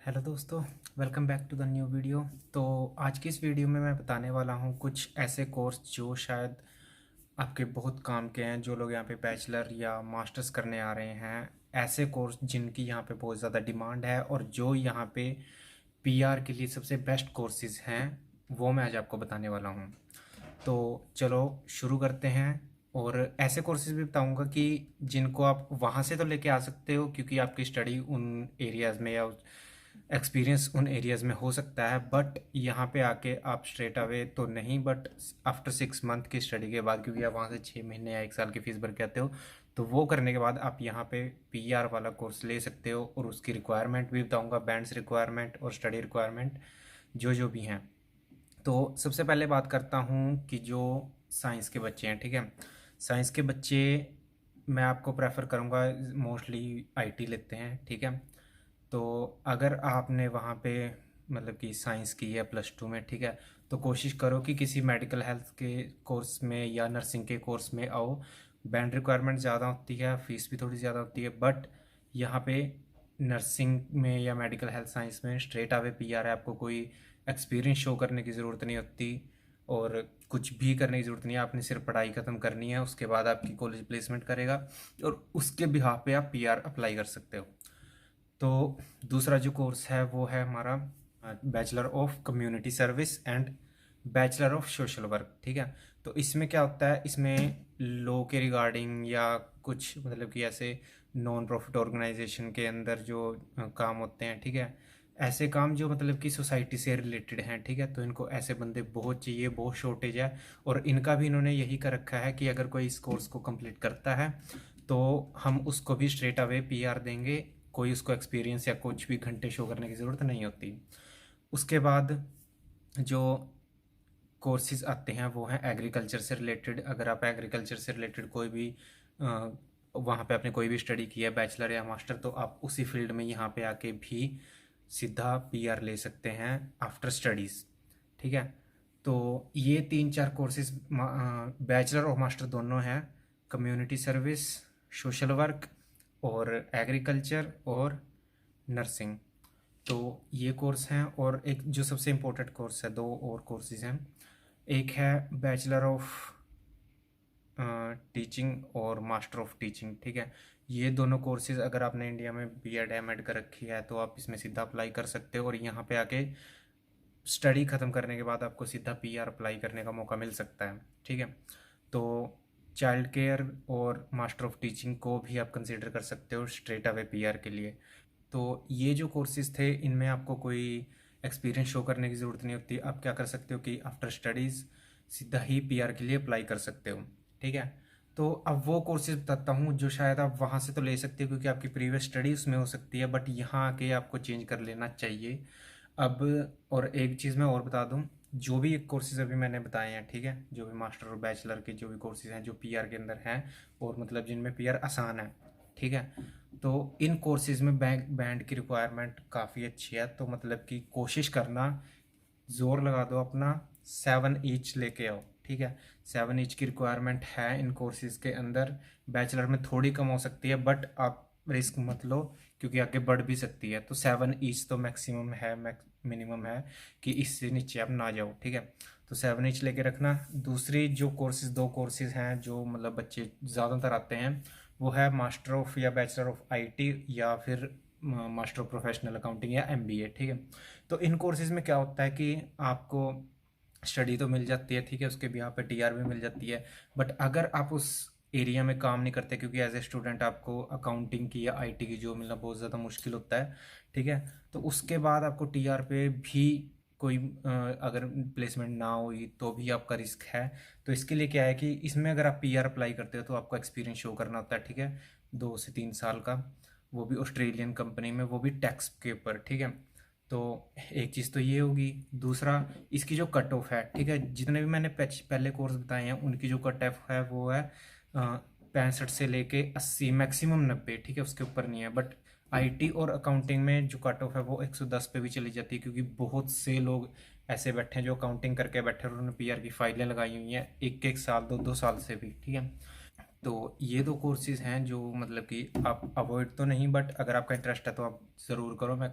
Hello दोस्तों, welcome back to the new video. तो आज की इस वीडियो में मैं बताने वाला हूँ कुछ ऐसे कोर्स जो शायद आपके बहुत काम के हैं। जो लोग यहाँ पे बैचलर या मास्टर्स करने आ रहे हैं, ऐसे कोर्स जिनकी यहाँ पे बहुत ज़्यादा डिमांड है और जो यहाँ पे पीआर के लिए सबसे बेस्ट कोर्सेज हैं, वो मैं आज आपको बताने वाला हूँ। तो चलो शुरू करते हैं। और ऐसे कोर्सेज भी बताऊंगा कि जिनको आप वहाँ से तो लेके आ सकते हो, क्योंकि आपकी स्टडी उन एरियाज़ में या एक्सपीरियंस उन एरियाज़ में हो सकता है। बट यहाँ पे आके आप स्ट्रेट अवे तो नहीं, बट आफ्टर 6 मंथ की स्टडी के बाद, क्योंकि आप वहाँ से 6 महीने या 1 साल की फ़ीस भर के आते हो, तो वो करने के बाद आप यहाँ पे पीआर वाला कोर्स ले सकते हो। और उसकी रिक्वायरमेंट भी बताऊँगा, बैंड्स रिक्वायरमेंट और स्टडी रिक्वायरमेंट जो जो भी हैं। तो सबसे पहले बात करता हूँ कि जो साइंस के बच्चे हैं, ठीक है। साइंस के बच्चे मैं आपको प्रेफर करूँगा, मोस्टली आईटी लेते हैं, ठीक है। तो अगर आपने वहाँ पे मतलब कि साइंस की है +2 में, ठीक है, तो कोशिश करो कि किसी मेडिकल हेल्थ के कोर्स में या नर्सिंग के कोर्स में आओ। बैंड रिक्वायरमेंट ज़्यादा होती है, फीस भी थोड़ी ज़्यादा होती है, बट यहाँ पे नर्सिंग में या मेडिकल हेल्थ साइंस में स्ट्रेट आवे पीआर है। आपको कोई एक्सपीरियंस शो करने की ज़रूरत नहीं होती और कुछ भी करने की ज़रूरत नहीं है। आपने सिर्फ पढ़ाई ख़त्म करनी है, उसके बाद आपकी कॉलेज प्लेसमेंट करेगा और उसके बिहाफ पे आप पीआर अप्लाई कर सकते हो। तो दूसरा जो कोर्स है वो है हमारा bachelor of community service and bachelor of social work, ठीक है। तो इसमें क्या होता है, इसमें लॉ के रिगार्डिंग या कुछ मतलब कि ऐसे नॉन प्रॉफिट ऑर्गेनाइजेशन के अंदर जो काम होते हैं, ठीक है, ऐसे काम जो मतलब कि सोसाइटी से रिलेटेड हैं, ठीक है। तो इनको ऐसे बंदे बहुत चाहिए, बहुत शॉर्टेज है। और इनका भी इन्होंने यही कर रखा है कि अगर कोई इस कोर्स को कंप्लीट करता है तो हम उसको भी स्ट्रेट अवे पीआर देंगे। कोई उसको एक्सपीरियंस या कुछ भी घंटे शो करने की ज़रूरत नहीं होती। उसके बाद जो कोर्सेज आते हैं वो हैं एग्रीकल्चर से रिलेटेड। अगर आप एग्रीकल्चर से रिलेटेड कोई भी वहाँ पे आपने कोई भी स्टडी किया है, बैचलर या मास्टर, तो आप उसी फील्ड में यहाँ पे आके भी सीधा पीआर ले सकते हैं आफ्टर स्टडीज़, ठीक है। तो ये 3-4 कोर्सेज बैचलर और मास्टर दोनों हैं, कम्युनिटी सर्विस, सोशल वर्क और एग्रीकल्चर और नर्सिंग। तो ये कोर्स हैं। और एक जो सबसे इम्पोर्टेंट कोर्स है, दो और कोर्सेज हैं। एक है बैचलर ऑफ टीचिंग और मास्टर ऑफ टीचिंग, ठीक है। ये दोनों कोर्सेज अगर आपने इंडिया में बीएड एमएड कर रखी है तो आप इसमें सीधा अप्लाई कर सकते हो और यहाँ पे आके स्टडी ख़त्म करने के बाद आपको सीधा पीआर अप्लाई करने का मौका मिल सकता है, ठीक है। तो चाइल्ड केयर और मास्टर ऑफ टीचिंग को भी आप कंसीडर कर सकते हो स्ट्रेट अवे पीआर के लिए। तो ये जो कोर्सेज थे, इनमें आपको कोई एक्सपीरियंस शो करने की ज़रूरत नहीं होती। आप क्या कर सकते हो कि आफ्टर स्टडीज़ सीधा ही पीआर के लिए अप्लाई कर सकते हो, ठीक है। तो अब वो कोर्सेज बताता हूँ जो शायद आप वहाँ से तो ले सकते हो क्योंकि आपकी प्रीवियस स्टडी उसमें हो सकती है, बट यहाँ आके आपको चेंज कर लेना चाहिए अब। और एक चीज़ मैं और बता दूँ, जो भी कोर्सेज अभी मैंने बताए हैं, ठीक है, जो भी मास्टर और बैचलर के जो भी कोर्सेज हैं जो पीआर के अंदर हैं और मतलब जिनमें पीआर आसान है, ठीक है, तो इन कोर्सेज में बैंड की रिक्वायरमेंट काफ़ी अच्छी है। तो मतलब कि कोशिश करना, जोर लगा दो अपना, 7 ईच लेके आओ, ठीक है। 7 ईच की रिक्वायरमेंट है इन कोर्सेज के अंदर। बैचलर में थोड़ी कम हो सकती है, बट आप रिस्क मत लो क्योंकि आगे बढ़ भी सकती है। तो 7 ईच तो मैक्सिमम है, मिनिमम है कि इससे नीचे आप ना जाओ, ठीक है। तो 7 ईच लेके रखना। दूसरी जो कोर्सेज, दो कोर्सेज हैं जो मतलब बच्चे ज़्यादातर आते हैं, वो है मास्टर ऑफ या बैचलर ऑफ आईटी या फिर मास्टर ऑफ प्रोफेशनल अकाउंटिंग या एमबीए, ठीक है। तो इन कोर्सेज में क्या होता है कि आपको स्टडी तो मिल जाती है, ठीक है, उसके भी यहाँ पे टीआर भी मिल जाती है। बट अगर आप उस एरिया में काम नहीं करते, क्योंकि एज ए स्टूडेंट आपको अकाउंटिंग की या आईटी की जो मिलना बहुत ज़्यादा मुश्किल होता है, ठीक है। तो उसके बाद आपको टीआर पे भी कोई अगर प्लेसमेंट ना हुई तो भी आपका रिस्क है। तो इसके लिए क्या है कि इसमें अगर आप पीआर अप्लाई करते हो तो आपको एक्सपीरियंस शो करना होता है, ठीक है, 2 से 3 साल का, वो भी ऑस्ट्रेलियन कंपनी में, वो भी टैक्स के ऊपर, ठीक है। तो एक चीज़ तो ये होगी। दूसरा, इसकी जो कट ऑफ है, ठीक है, जितने भी मैंने पहले कोर्स बताए हैं उनकी जो कट ऑफ है वो है 65 से लेके 80, मैक्सिमम 90, ठीक है, उसके ऊपर नहीं है। बट आईटी और अकाउंटिंग में जो कट ऑफ है वो 110 पे भी चली जाती है, क्योंकि बहुत से लोग ऐसे बैठे हैं जो अकाउंटिंग करके बैठे और उन्होंने पीआर की फाइलें लगाई हुई हैं 1-1 साल, 2-2 साल से भी, ठीक है। तो ये दो कोर्सेज़ हैं जो मतलब कि आप अवॉइड तो नहीं, बट अगर आपका इंटरेस्ट है तो आप ज़रूर करो। मैं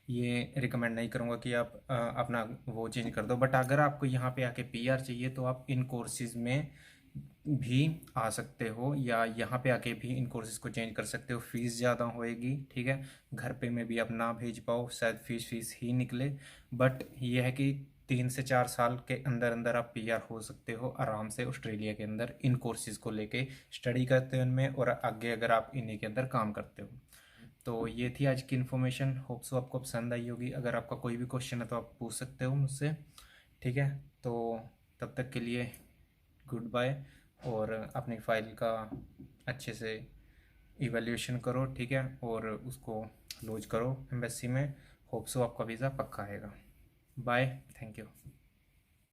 ये रिकमेंड नहीं करूँगा कि आप अपना वो चेंज कर दो, बट अगर आपको यहाँ पे आके पीआर चाहिए तो आप इन कोर्सेज़ में भी आ सकते हो, या यहाँ पे आके भी इन कोर्सेज़ को चेंज कर सकते हो। फ़ीस ज़्यादा होएगी, ठीक है, घर पे में भी आप ना भेज पाओ, शायद फीस ही निकले, बट ये है कि 3 से 4 साल के अंदर अंदर आप पीआर हो सकते हो आराम से ऑस्ट्रेलिया के अंदर, इन कोर्सेज़ को लेके स्टडी करते हो उनमें, और आगे अगर आप इन्हीं के अंदर काम करते हो। तो ये थी आज की इन्फॉर्मेशन, होप सो आपको पसंद आई होगी। अगर आपका कोई भी क्वेश्चन है तो आप पूछ सकते हो मुझसे, ठीक है। तो तब तक के लिए गुड बाय, और अपनी फ़ाइल का अच्छे से इवैल्यूएशन करो, ठीक है, और उसको लॉन्च करो एम्बेसी में। होप सो आपका वीज़ा पक्का आएगा। Bye, thank you.